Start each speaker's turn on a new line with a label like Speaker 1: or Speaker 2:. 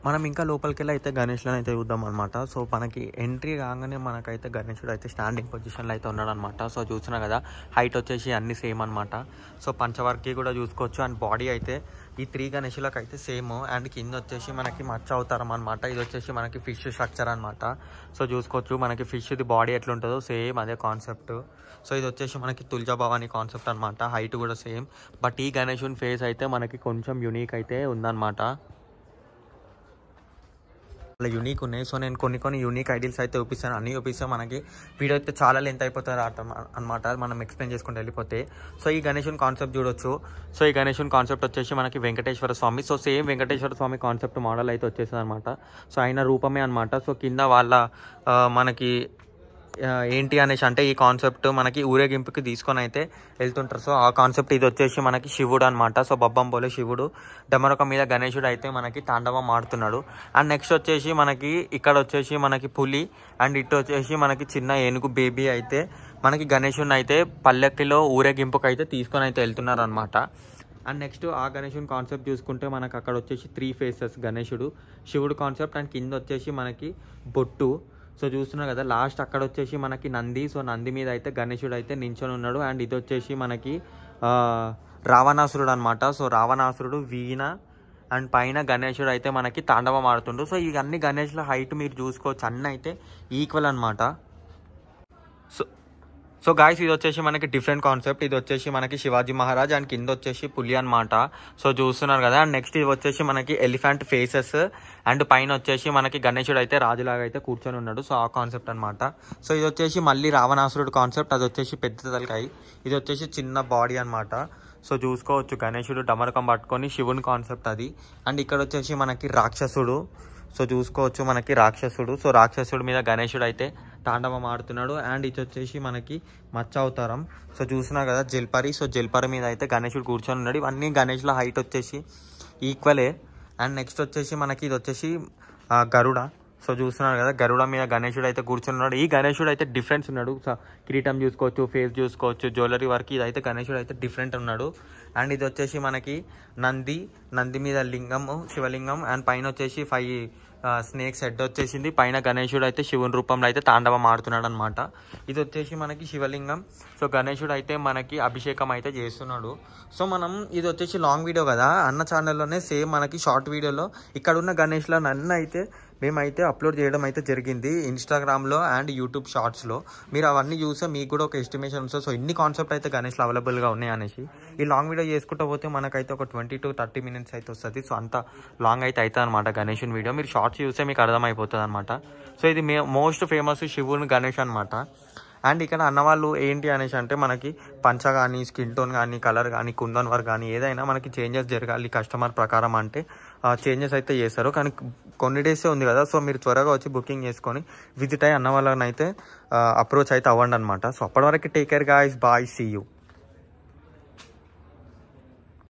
Speaker 1: మనం ఇంకా లోపలికెళ్ళి అయితే గణేష్‌లని అయితే చూద్దాం అనమాట. సో, మనకి ఎంట్రీ కాగానే మనకైతే గణేశుడు అయితే స్టాండింగ్ పొజిషన్‌లో అయితే ఉన్నాడనమాట. సో, చూస్తున్నారు కదా హైట్ వచ్చేసి అన్నీ సేమ్ అనమాట. సో, పంచవర్కి కూడా చూసుకోవచ్చు. అండ్ బాడీ అయితే ఈ 3 గణేశులకైతే సేమ్. అండ్ కింద వచ్చేసి మనకి మచ్చ అవతారం అనమాట. ఇది వచ్చేసి మనకి ఫిష్ స్ట్రక్చర్ అనమాట. సో, చూసుకోవచ్చు మనకి ఫిష్‌ది బాడీ ఎట్లుంటుందో సేమ్ అదే కాన్సెప్ట్. సో, ఇది వచ్చేసి మనకి తుల్జా భవానీ కాన్సెప్ట్ అనమాట. హైట్ కూడా సేమ్. బట్ ఈ గణేశుని ఫేస్ అయితే మనకి కొంచెం యూనిక్ అయితే ఉందన్నమాట. అలా యూనిక్ ఉన్నాయి. సో, నేను కొన్ని యూనిక్ ఐడియాస్ అయితే చూపిస్తాను. అన్నీ చూపిస్తే మనకి వీడియో అయితే చాలా లెంత్ అయిపోతుంది అనమాట, మనం ఎక్స్ప్లెయిన్ చేసుకుంటూ వెళ్ళిపోతే. సో, ఈ గణేశుని కాన్సెప్ట్ చూడొచ్చు. సో, ఈ గణేశుని కాన్సెప్ట్ వచ్చేసి మనకి వెంకటేశ్వర స్వామి. సో, సేమ్ వెంకటేశ్వర స్వామి కాన్సెప్ట్ మోడల్ అయితే వచ్చేస్తుంది అనమాట. సో, ఆయన రూపమే అనమాట. సో, కింద వాళ్ళ మనకి ఏంటి అనేసి అంటే ఈ కాన్సెప్ట్ మనకి ఊరేగింపుకి తీసుకొని అయితే వెళ్తుంటారు. సో, ఆ కాన్సెప్ట్ ఇది వచ్చేసి మనకి శివుడు అనమాట. సో, బొబ్బంబోలే శివుడు డమరకం మీద గణేశుడు అయితే మనకి తాండవం ఆడుతున్నాడు. అండ్ నెక్స్ట్ వచ్చేసి మనకి ఇక్కడ వచ్చేసి మనకి పులి అండ్ ఇటు వచ్చేసి మనకి చిన్న ఏనుగు బేబీ అయితే మనకి గణేశుడిని అయితే పల్లెకిలో ఊరేగింపుకి అయితే తీసుకొని అయితే వెళ్తున్నారు అనమాట. అండ్ నెక్స్ట్ ఆ గణేశుని కాన్సెప్ట్ చూసుకుంటే మనకు అక్కడ వచ్చేసి 3 ఫేసెస్ గణేశుడు శివుడు కాన్సెప్ట్. అండ్ కింద వచ్చేసి మనకి బొట్టు. సో, చూస్తున్నారు కదా లాస్ట్ అక్కడ వచ్చేసి మనకి నంది. సో, నంది మీద అయితే గణేశుడు అయితే నించొని ఉన్నాడు. అండ్ ఇది వచ్చేసి మనకి రావణాసురుడు అనమాట. సో, రావణాసురుడు వీణ అండ్ పైన గణేశుడు అయితే మనకి తాండవం ఆడుతుండు. సో, ఇవన్నీ గణేశుల హైట్ మీరు చూసుకోవచ్చు, అన్నీ అయితే ఈక్వల్ అనమాట. సో గాయస్ ఇది వచ్చేసి మనకి డిఫరెంట్ కాన్సెప్ట్. ఇది వచ్చేసి మనకి శివాజీ మహారాజ్ అండ్ కింద వచ్చేసి పులి అనమాట. సో, చూస్తున్నారు కదా. అండ్ నెక్స్ట్ ఇది వచ్చేసి మనకి ఎలిఫెంట్ ఫేసెస్ అండ్ పైన వచ్చేసి మనకి గణేశుడు అయితే రాజులాగా అయితే కూర్చొని ఉన్నాడు. సో, ఆ కాన్సెప్ట్ అనమాట. సో, ఇది వచ్చేసి మళ్ళీ రావణాసురుడు కాన్సెప్ట్. అది వచ్చేసి పెద్ద తలకాయ, ఇది వచ్చేసి చిన్న బాడీ అనమాట. సో, చూసుకోవచ్చు గణేశుడు డమరకం పట్టుకొని శివుని కాన్సెప్ట్ అది. అండ్ ఇక్కడ వచ్చేసి మనకి రాక్షసుడు. సో, చూసుకోవచ్చు మనకి రాక్షసుడు. సో, రాక్షసుడు మీద గణేశుడు అయితే తాండవం ఆడుతున్నాడు. అండ్ ఇది వచ్చేసి మనకి మచ్చ అవతారం. సో, చూసినా కదా జల్పరి. సో, జల్పరి మీద అయితే గణేశుడు కూర్చొని ఉన్నాడు. ఇవన్నీ గణేశుల హైట్ వచ్చేసి ఈక్వలే. అండ్ నెక్స్ట్ వచ్చేసి మనకి ఇది వచ్చేసి గరుడ. సో, చూస్తున్నారు కదా గరుడ మీద గణేశుడు అయితే కూర్చొని ఉన్నాడు. ఈ గణేశుడు అయితే డిఫరెన్స్ ఉన్నాడు. సో, కిరీటం చూసుకోవచ్చు, ఫేస్ చూసుకోవచ్చు, జ్యువెలరీ వర్క్ ఇది అయితే గణేశుడు అయితే డిఫరెంట్ ఉన్నాడు. అండ్ ఇది వచ్చేసి మనకి నంది మీద లింగము శివలింగం. అండ్ పైన వచ్చేసి 5 స్నేక్స్ హెడ్ వచ్చేసింది. పైన గణేశుడు అయితే శివుని రూపంలో అయితే తాండవం ఆడుతున్నాడు అనమాట. ఇది వచ్చేసి మనకి శివలింగం. సో, గణేశుడు అయితే మనకి అభిషేకం అయితే చేస్తున్నాడు. సో, మనం ఇది వచ్చేసి లాంగ్ వీడియో కదా, అన్న ఛానల్లోనే సేమ్ మనకి షార్ట్ వీడియోలో ఇక్కడ ఉన్న గణేష్లను అన్న అయితే మేమైతే అప్లోడ్ చేయడం అయితే జరిగింది ఇన్స్టాగ్రామ్లో అండ్ యూట్యూబ్ షార్ట్స్లో. మీరు అవన్నీ చూస్తే మీకు కూడా ఒక ఎస్టిమేషన్ వస్తుంది. సో, ఇన్ని కాన్సెప్ట్ అయితే గణేష్లు అవైలబుల్గా ఉన్నాయి అనేసి. ఈ లాంగ్ వీడియో చేసుకుంటూ పోతే మనకైతే ఒక 20 to 30 minutes అయితే వస్తుంది. సో, అంత లాంగ్ అయితే అవుతుంది అనమాట గణేశుని వీడియో. మీరు షార్ట్స్ చూస్తే మీకు అర్థమైపోతుంది అనమాట. సో, ఇది మోస్ట్ ఫేమస్ శివుని గణేష్ అనమాట. అండ్ ఇక్కడ అన్నవాళ్ళు ఏంటి అనేసి అంటే మనకి పంచ కానీ స్కిన్ టోన్ కానీ కలర్ కానీ కుందన్ వర్క్ కానీ ఏదైనా మనకి చేంజెస్ జరగాలి కస్టమర్ ప్రకారం అంటే చేంజెస్ అయితే చేస్తారు. కానీ కొన్ని డేసే ఉంది కదా. సో, మీరు త్వరగా వచ్చి బుకింగ్ చేసుకొని విజిట్ అయ్యి అన్న వాళ్ళని అయితే అప్రోచ్ అయితే అవ్వండి అనమాట. సో, అప్పటి వరకు take care guys, bye, see you.